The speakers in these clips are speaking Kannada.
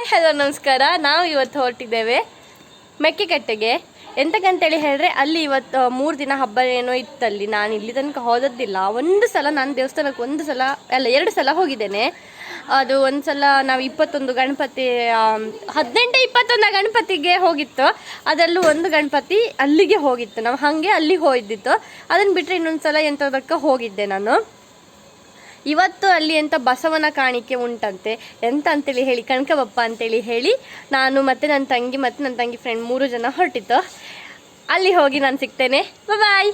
ಹಲೋ ನಮಸ್ಕಾರ. ನಾವು ಇವತ್ತು ಹೊರಟಿದ್ದೇವೆ ಮೆಕ್ಕೆಕಟ್ಟೆಗೆ. ಎಂತಕ್ಕಂತೇಳಿ ಹೇಳಿದ್ರೆ ಅಲ್ಲಿ ಇವತ್ತು 3 ದಿನ ಹಬ್ಬ ಏನೋ ಇತ್ತಲ್ಲಿ. ನಾನು ಇಲ್ಲಿ ತನಕ ಹೋದದ್ದಿಲ್ಲ. ಒಂದು ಸಲ ನಾನು ದೇವಸ್ಥಾನಕ್ಕೆ 2 ಸಲ ಹೋಗಿದ್ದೇನೆ. ಅದು ಒಂದು ಸಲ ನಾವು 21 ಗಣಪತಿ 18-21 ಗಣಪತಿಗೆ ಹೋಗಿತ್ತು. ಅದರಲ್ಲೂ ಒಂದು ಗಣಪತಿ ಅಲ್ಲಿಗೆ ಹೋಗಿತ್ತು. ನಾವು ಹಾಗೆ ಅಲ್ಲಿಗೆ ಹೋಗಿದ್ದಿತ್ತು. ಅದನ್ನು ಬಿಟ್ಟರೆ ಇನ್ನೊಂದು ಸಲ ಎಂಥದಕ್ಕೆ ಹೋಗಿದ್ದೆ ನಾನು. ಇವತ್ತು ಅಲ್ಲಿ ಎಂಥ ಬಸವನ ಕಾಣಿಕೆ ಉಂಟಂತೆ. ಎಂತ ಅಂತೇಳಿ ಹೇಳಿ ಕನಕಬಪ್ಪ ಅಂತೇಳಿ ಹೇಳಿ ನಾನು ಮತ್ತು ನನ್ನ ತಂಗಿ ಫ್ರೆಂಡ್ 3 ಜನ ಹೊರಟಿತ್ತು. ಅಲ್ಲಿ ಹೋಗಿ ನಾನು ಸಿಗ್ತೇನೆ. ಬಾಯ್.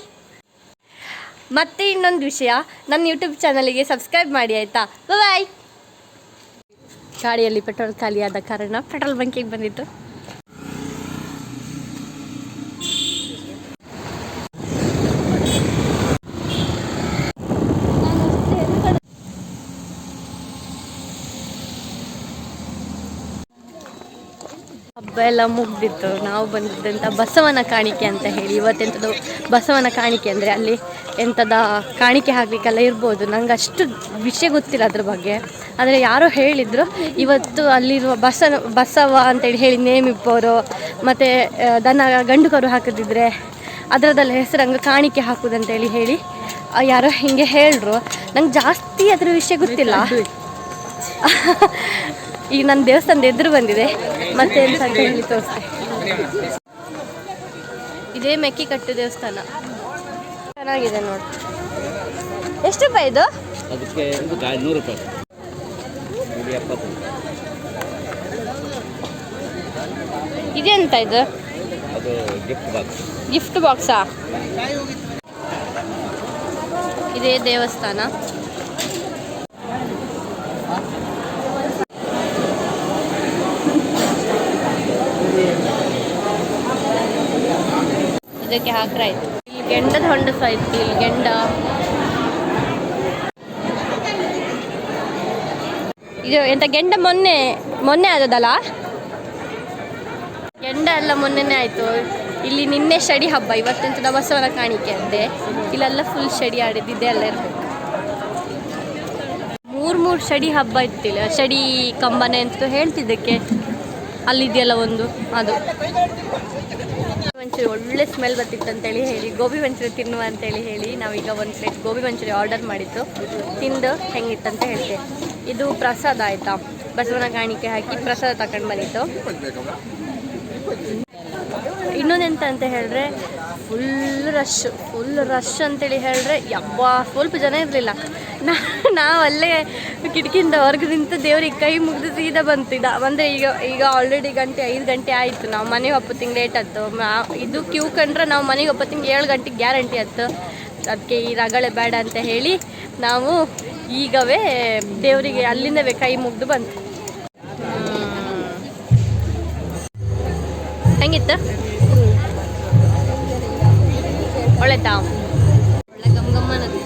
ಮತ್ತೆ ಇನ್ನೊಂದು ವಿಷಯ, ನನ್ನ ಯೂಟ್ಯೂಬ್ ಚಾನಲಿಗೆ ಸಬ್ಸ್ಕ್ರೈಬ್ ಮಾಡಿ ಆಯಿತಾ. ಬಾಯ್. ಗಾಡಿಯಲ್ಲಿ ಪೆಟ್ರೋಲ್ ಖಾಲಿಯಾದ ಕಾರಣ ಪೆಟ್ರೋಲ್ ಬಂಕಿಗೆ ಬಂದಿತ್ತು. ಹಬ್ಬ ಎಲ್ಲ ಮುಗ್ದಿತ್ತು. ನಾವು ಬಂದಿದ್ದಂಥ ಬಸವನ ಕಾಣಿಕೆ ಅಂತ ಹೇಳಿ. ಇವತ್ತೆಂಥದ್ದು ಬಸವನ ಕಾಣಿಕೆ ಅಂದರೆ ಅಲ್ಲಿ ಎಂಥದ ಕಾಣಿಕೆ ಹಾಕಲಿಕ್ಕೆಲ್ಲ ಇರ್ಬೋದು. ನಂಗೆ ಅಷ್ಟು ವಿಷಯ ಗೊತ್ತಿಲ್ಲ ಅದ್ರ ಬಗ್ಗೆ. ಆದರೆ ಯಾರೋ ಹೇಳಿದರು ಇವತ್ತು ಅಲ್ಲಿರುವ ಬಸವ ಅಂತೇಳಿ ಹೇಳಿ ನೇಮ್ ಇಪ್ಪವರು ಮತ್ತು ದನ ಗಂಡು ಕರು ಹಾಕಿದ್ರೆ ಅದರದ್ದೆಲ್ಲ ಹೆಸರಂಗೆ ಕಾಣಿಕೆ ಹಾಕೋದಂತೇಳಿ ಹೇಳಿ ಯಾರೋ ಹೀಗೆ ಹೇಳಿದ್ರು. ನಂಗೆ ಜಾಸ್ತಿ ಅದರ ವಿಷಯ ಗೊತ್ತಿಲ್ಲ. ಈಗ ನನ್ನ ದೇವಸ್ಥಾನದ ಎದುರು ಬಂದಿದೆ. ಮತ್ತೆ ಎಂತ ಅಂತ ಹೇಳಿ ತೋರಿಸ್ತೆ. ಇದೇ ಮೆಕ್ಕೆಕಟ್ಟೆ ದೇವಸ್ಥಾನ. ಚೆನ್ನಾಗಿದೆ ನೋಡಿ. ಎಷ್ಟು ರೂಪಾಯಿ ಇದು? ಇದೆಂತ ಇದು? ಗಿಫ್ಟ್ ಬಾಕ್ಸಾ? ಇದೇ ದೇವಸ್ಥಾನ. ಇದಕ್ಕೆ ಹಾಕ್ರಾಯ್ತು. ಇಲ್ಲಿ ಗೆಂಡದ ಹೊಂಡ ಸಹ ಇತ್ತು. ಇಲ್ಲಿ ಗೆಂಡ ಇದು ಎಂತ ಗೆಂಡ ಮೊನ್ನೆ ಆದದಲ್ಲ. ಗೆಂಡ ಎಲ್ಲ ಮೊನ್ನೆನೇ ಆಯಿತು. ಇಲ್ಲಿ ನಿನ್ನೆ ಶಡಿ ಹಬ್ಬ, ಇವತ್ತೆಂತದ ಬಸವನ ಕಾಣಿಕೆ ಅಂತೆ. ಇಲ್ಲೆಲ್ಲ ಫುಲ್ ಶಡಿ ಆಡಿದ್ದಿದೆ ಎಲ್ಲ ಇರಬೇಕು. 3 ಶಡಿ ಹಬ್ಬ ಇತ್ತಿಲ್ಲ. ಶಡಿ ಕಂಬನೆ ಅಂತ ಹೇಳ್ತಿದ್ದಕ್ಕೆ ಅಲ್ಲಿದೆಯಲ್ಲ ಒಂದು ಅದು. ಮಂಚೂರಿ ಒಳ್ಳೆ ಸ್ಮೆಲ್ ಬರ್ತಿತ್ತು ಅಂತೇಳಿ ಹೇಳಿ ಗೋಬಿ ಮಂಚೂರಿ ತಿನ್ನುವ ಅಂತೇಳಿ ಹೇಳಿ ನಾವೀಗ 1 ಪ್ಲೇಟ್ ಗೋಬಿ ಮಂಚೂರಿ ಆರ್ಡರ್ ಮಾಡಿತ್ತು. ತಿಂದು ಹೆಂಗಿತ್ತಂತ ಹೇಳ್ತೇವೆ. ಇದು ಪ್ರಸಾದ ಆಯಿತಾ. ಬಸವನ ಕಾಣಿಕೆ ಹಾಕಿ ಪ್ರಸಾದ ತಗೊಂಡು ಬಂದಿತ್ತು. ಇನ್ನೊಂದೆಂತ ಅಂತ ಹೇಳಿದ್ರೆ ಫುಲ್ ರಶ್ ಅಂತೇಳಿ ಹೇಳಿದ್ರೆ ಯಬ್ಬಾ ಸ್ವಲ್ಪ ಜನ ಇರಲಿಲ್ಲ. ನಾವು ಅಲ್ಲೇ ಕಿಟಕಿಯಿಂದ ಹೊರಗೆ ನಿಂತು ದೇವ್ರಿಗೆ ಕೈ ಮುಗಿದು ಸೀದಾ ಬಂತಿದ್ದ. ಅಂದರೆ ಈಗ ಆಲ್ರೆಡಿ 5 ಗಂಟೆ ಆಯಿತು. ನಾವು ಮನೆಗೆ ಒಪ್ಪತ್ತಿಂಗ್ ಲೇಟ್ ಆಯ್ತು. ಇದು ಕ್ಯೂ ಕಂಡ್ರೆ ನಾವು ಮನೆಗೆ ಒಪ್ಪತ್ತಿಂಗ್ 7 ಗಂಟೆಗೆ ಗ್ಯಾರಂಟಿ ಆಯ್ತು. ಅದಕ್ಕೆ ಈ ರಗಳೆ ಬೇಡ ಅಂತ ಹೇಳಿ ನಾವು ಈಗವೇ ದೇವರಿಗೆ ಅಲ್ಲಿಂದವೇ ಕೈ ಮುಗಿದು ಬಂತು. ಹೆಂಗಿತ್ತು? ಒಳ್ಳೆತಾ? ಒಳ್ಳೆ ಗಮ್ಮನದು.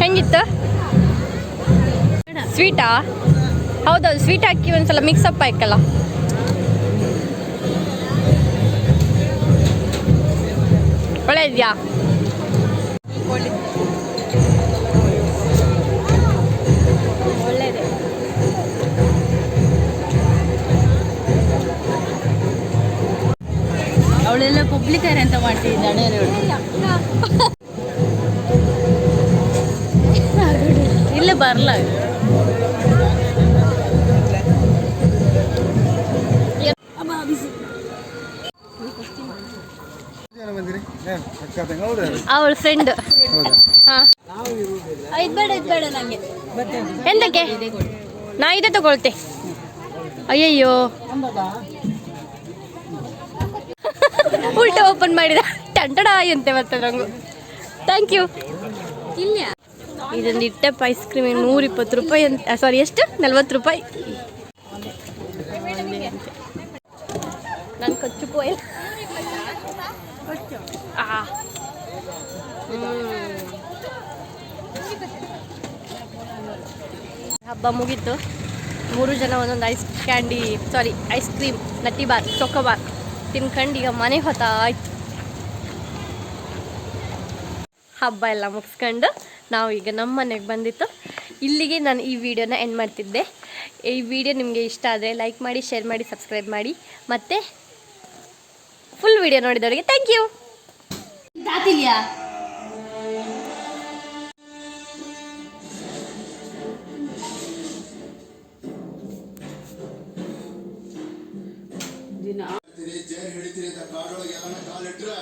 ಹೆಂಗಿತ್ತು? ಸ್ವೀಟಾ? ಹೌದೌದು, ಸ್ವೀಟ್ ಹಾಕಿ ಒಂದ್ಸಲ ಮಿಕ್ಸಪ್ ಆಯ್ಕಲ್ಲ. ಒಳ್ಳೆ ಇದೆಯಾ? ಒಳ್ಳೆಯದೇ. ಅವಳೆಲ್ಲ ಪಬ್ಲಿಕರ್ ಅಂತ ಮಾಡ್ತಿದ್ದಾಳೆ. ಇಲ್ಲ ಬರಲ್ಲ. ಅವಳ ಫ್ರೆಂಡ್. ಇದು ಬೇಡ ನಂಗೆ. ಎಂತಕ್ಕೆ? ನಾ ಇದೇ ತಗೊಳ್ತೆ. ಅಯ್ಯಯ್ಯೋ ಉಲ್ಟಾ ಓಪನ್ ಮಾಡಿದ ಟಂಟಡ ಅಂತೆ ಮತ್ತೆ ನಂಗು. Thank you. ಇಲ್ಲ ಇದೊಂದು ಇಟ್ಟಪ್ಪ ಐಸ್ ಕ್ರೀಮ್ 120 ರೂಪಾಯಿ ಅಂತ, ಸಾರಿ ಎಷ್ಟು 40 ರೂಪಾಯಿ. ನಾನು ಕೊಚ್ಚು ಪೋಯ್ ಹಬ್ಬ ಮುಗೀತು. 3 ಜನ ಒಂದೊಂದು ice cream Nutty bar chocobar ತಿನ್ಕೊಂಡು ಈಗ ಮನೆಗೆ ಹೊತ್ತಾಯ್ತು. ಹಬ್ಬ ಎಲ್ಲ ಮುಗಿಸ್ಕೊಂಡು ನಾವು ಈಗ ನಮ್ಮ ಮನೆಗೆ ಬಂದಿತ್ತು. ಇಲ್ಲಿಗೆ ನಾನು ಈ ವಿಡಿಯೋನ ಎಂಡ್ ಮಾಡ್ತಿದ್ದೆ. ಈ ವಿಡಿಯೋ ನಿಮಗೆ ಇಷ್ಟ ಆದರೆ ಲೈಕ್ ಮಾಡಿ, ಶೇರ್ ಮಾಡಿ, ಸಬ್ಸ್ಕ್ರೈಬ್ ಮಾಡಿ. ಮತ್ತು ಫುಲ್ ವಿಡಿಯೋ ನೋಡಿದವರಿಗೆ ಥ್ಯಾಂಕ್ ಯು. ತಾತಿಲ್ಯಾ ಜೇರ್ ಹಿಡಿತೀನಿ ಅಂತ ಕಾಡೊಳಗೆ ಯಾವನ ಕಾಲಿಟ್ರೆ